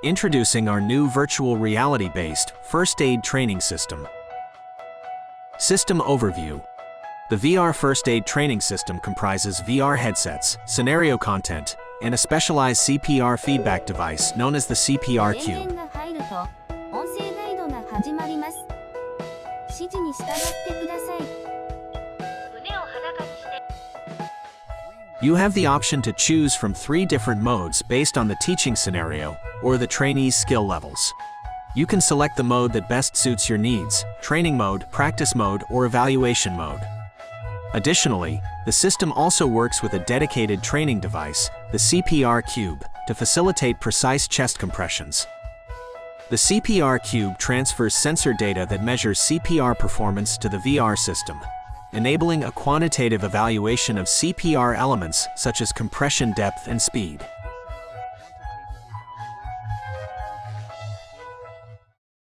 Introducing our new virtual reality-based first aid training system. System overview. The VR first aid training system comprises VR headsets, scenario content, and a specialized CPR feedback device known as the CPR Cube. You have the option to choose from 3 different modes based on the teaching scenario or the trainee's skill levels. You can select the mode that best suits your needs: training mode, practice mode, or evaluation mode. Additionally, the system also works with a dedicated training device, the CPR Cube, to facilitate precise chest compressions. The CPR Cube transfers sensor data that measures CPR performance to the VR system, enabling a quantitative evaluation of CPR elements such as compression depth and speed.